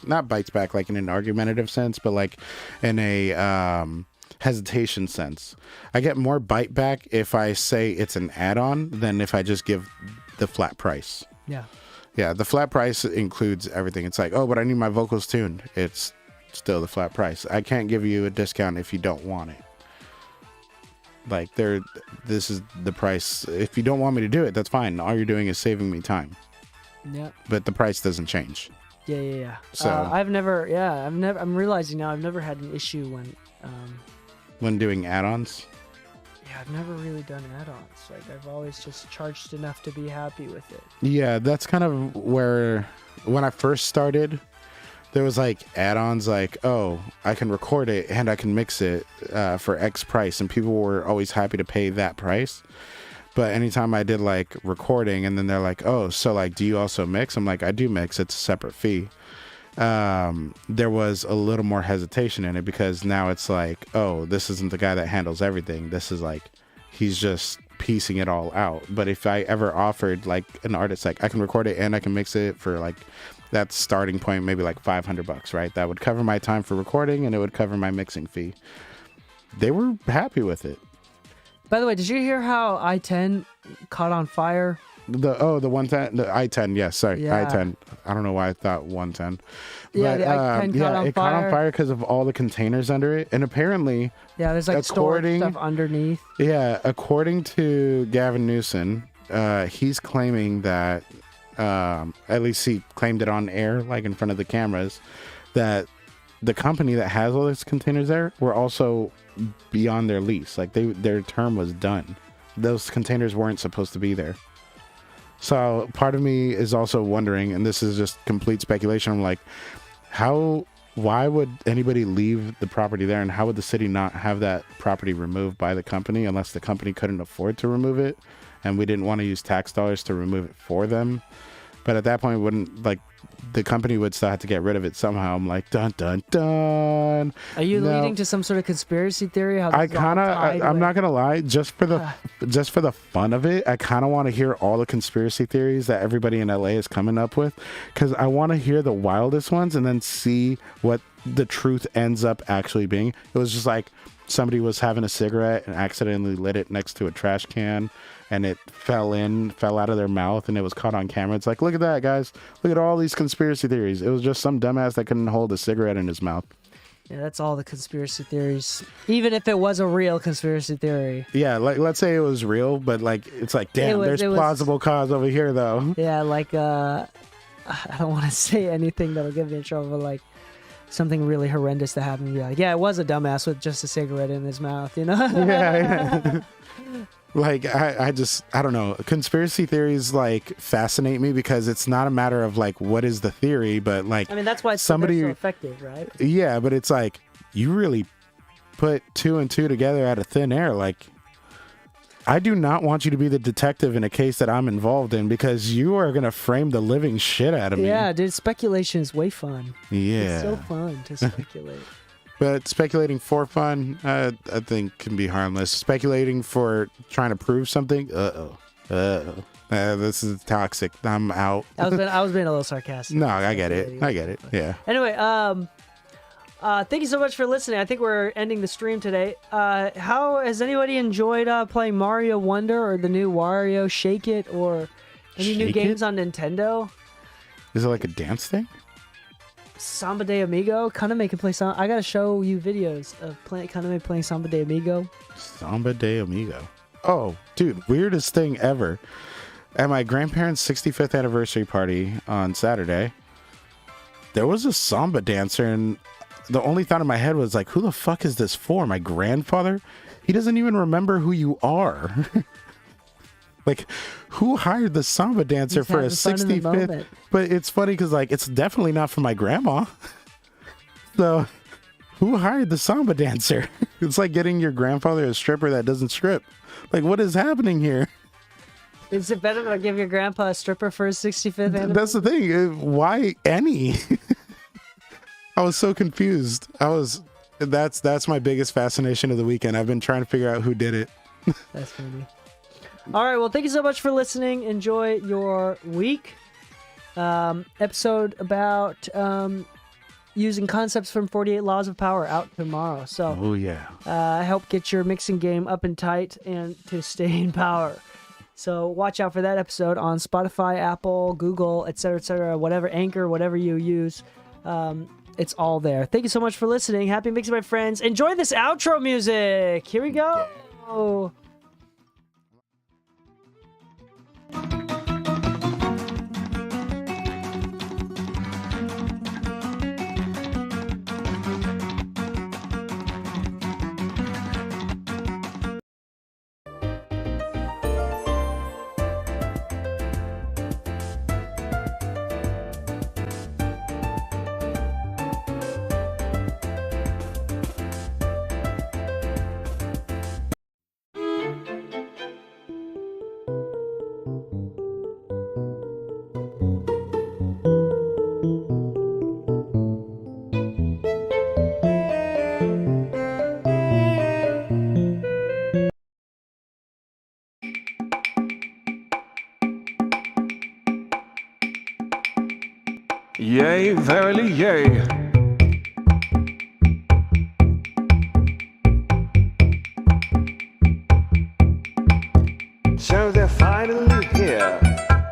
not bites back like in an argumentative sense, but like in a hesitation sense. I get more bite back if I say it's an add-on than if I just give the flat price. Yeah. Yeah, the flat price includes everything. It's like, oh, but I need my vocals tuned. It's still the flat price. I can't give you a discount if you don't want it. Like this is the price. If you don't want me to do it, that's fine. All you're doing is saving me time. Yeah. But the price doesn't change. Yeah. So I'm realizing now I've never had an issue when doing add-ons. Yeah, I've never really done add-ons. Like I've always just charged enough to be happy with it. Yeah, that's kind of where when I first started, there was like add-ons like, oh, I can record it and I can mix it for X price, and people were always happy to pay that price. But anytime I did like recording and then they're like, oh, so like, do you also mix? I'm like, I do mix. It's a separate fee. There was a little more hesitation in it because now it's like, oh, this isn't the guy that handles everything. This is like, he's just piecing it all out. But if I ever offered like an artist, like I can record it and I can mix it for like that starting point, maybe like $500, right? That would cover my time for recording and it would cover my mixing fee. They were happy with it. By the way, did you hear how i10 caught on fire? The 110, the i10, yes, sorry, Yeah. i10. I don't know why I thought 110. Yeah, But, the i10 caught on it fire. caught on fire because of all the containers under it, and apparently, Yeah, there's like storage according- stuff underneath. yeah, according to Gavin Newsom, he's claiming that, at least he claimed it on air, like in front of the cameras, that the company that has all these containers there were also beyond their lease. Like their term was done. Those containers weren't supposed to be there. So part of me is also wondering, and this is just complete speculation, I'm like, why would anybody leave the property there, and how would the city not have that property removed by the company unless the company couldn't afford to remove it and we didn't want to use tax dollars to remove it for them? But at that point, wouldn't, like, the company would still have to get rid of it somehow. I'm like, dun dun dun. Are you leading to some sort of conspiracy theory? How I'm not gonna lie, just for the fun of it, I kind of want to hear all the conspiracy theories that everybody in LA is coming up with, because I want to hear the wildest ones and then see what the truth ends up actually being. It was just like somebody was having a cigarette and accidentally lit it next to a trash can, and it fell out of their mouth, and it was caught on camera. It's like, look at that, guys. Look at all these conspiracy theories. It was just some dumbass that couldn't hold a cigarette in his mouth. Yeah, that's all the conspiracy theories. Even if it was a real conspiracy theory. Yeah, like, let's say it was real, but like, it's like, damn, there's plausible cause over here, though. Yeah, like, I don't want to say anything that'll get me in trouble, but like, something really horrendous that happened. Be like, yeah, it was a dumbass with just a cigarette in his mouth, you know? Yeah. Like, I don't know. Conspiracy theories, like, fascinate me because it's not a matter of, like, what is the theory, but, like... I mean, that's why it's so effective, right? Yeah, but it's like, you really put 2 and 2 together out of thin air. Like, I do not want you to be the detective in a case that I'm involved in, because you are going to frame the living shit out of me. Yeah, dude, speculation is way fun. Yeah. It's so fun to speculate. But speculating for fun, I think, can be harmless. Speculating for trying to prove something, this is toxic. I'm out. I was being a little sarcastic. No, I get it. Yeah. Anyway, thank you so much for listening. I think we're ending the stream today. How has anybody enjoyed playing Mario Wonder or the new Wario Shake It or any new games on Nintendo? Is it like a dance thing? Samba de Amigo, Kaname can play Samba. I gotta show you videos of Kaname playing Samba de Amigo. Samba de Amigo. Oh, dude, weirdest thing ever. At my grandparents' 65th anniversary party on Saturday, there was a samba dancer, and the only thought in my head was like, who the fuck is this for? My grandfather? He doesn't even remember who you are. Like, who hired the samba dancer for a 65th? But it's funny because, like, it's definitely not for my grandma. So, who hired the samba dancer? It's like getting your grandfather a stripper that doesn't strip. Like, what is happening here? Is it better to give your grandpa a stripper for his 65th anniversary? That's the thing. Why any? I was so confused. That's my biggest fascination of the weekend. I've been trying to figure out who did it. That's funny. All right, well, thank you so much for listening. Enjoy your week. Episode about using concepts from 48 Laws of Power out tomorrow. So, oh yeah, help get your mixing game up and tight and to stay in power. So watch out for that episode on Spotify, Apple, Google, etc., whatever, Anchor, whatever you use. It's all there. Thank you so much for listening. Happy mixing, my friends. Enjoy this outro music. Here we go. Yea, verily, yea. So they're finally here,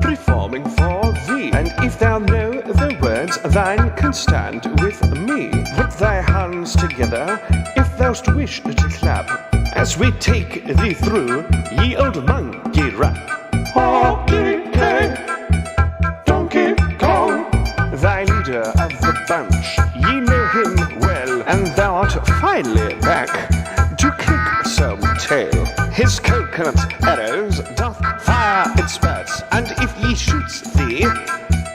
performing for thee. And if thou know the words, thine can stand with me. Put thy hands together, if thou'st wish to clap, as we take thee through ye old monkey rap. Oh, DK, Donkey Kong, thy leader of the bunch, ye know him well, and thou art finally back to kick some tail. His coconut arrows doth fire its spurts, and if he shoots thee,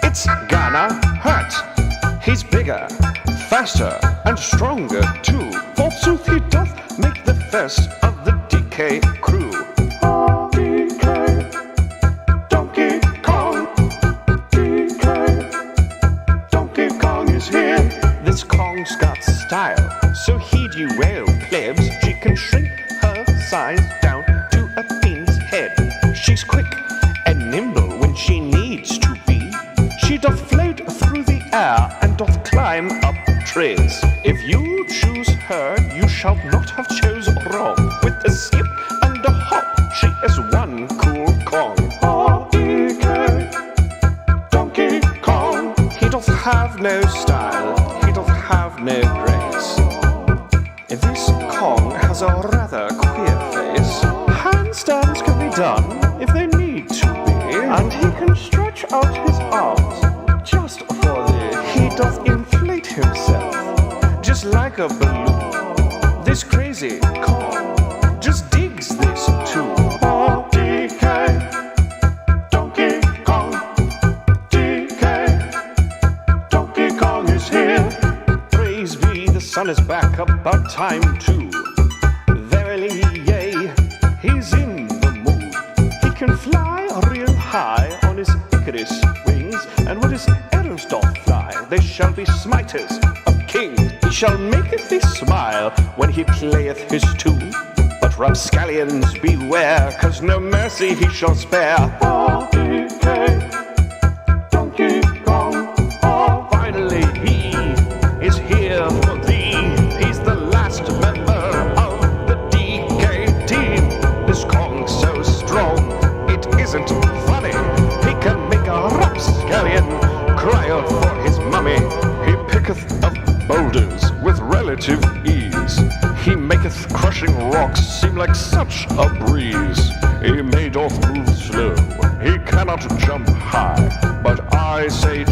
it's gonna hurt. He's bigger, faster, and stronger too. Forsooth, he doth make the first of the DK crew. Oh, DK, Donkey Kong, DK, Donkey Kong is here. This Kong's got style, so heed ye well, plebs. She can shrink her size down to a pin's head. She's quick and nimble when she needs to be. She doth float through the air and doth climb up trees. If you choose her, you shall not have chose wrong. With a skip and a hop, she is one cool Kong. Oh, DK, Donkey Kong, he doth have no style, he doth have no grace. This Kong has a rather queer face. Handstands can be done if they need to be, and he can stretch out his arms just for the. He doth inflate himself just like a balloon. This crazy Kong just digs this too. Oh, DK, Donkey Kong, DK, Donkey Kong is here. Praise be, the sun is back, about time too. Verily, yea, he's in the mood. He can fly real high on his Icarus wings, and when his arrows doth fly, they shall be smiters of kings. He shall maketh thee smile when he playeth his tune. But rapscallions beware, 'cause no mercy he shall spare. Oh, DK, Donkey Kong, oh, finally he is here for thee. He's the last member of the DK team. This Kong's so strong, it isn't funny. He can make a rapscallion cry out for his mummy. He picketh up boulders with relative ease. He maketh crushing rocks seem like such a breeze. He may doth move slow, he cannot jump high, but I say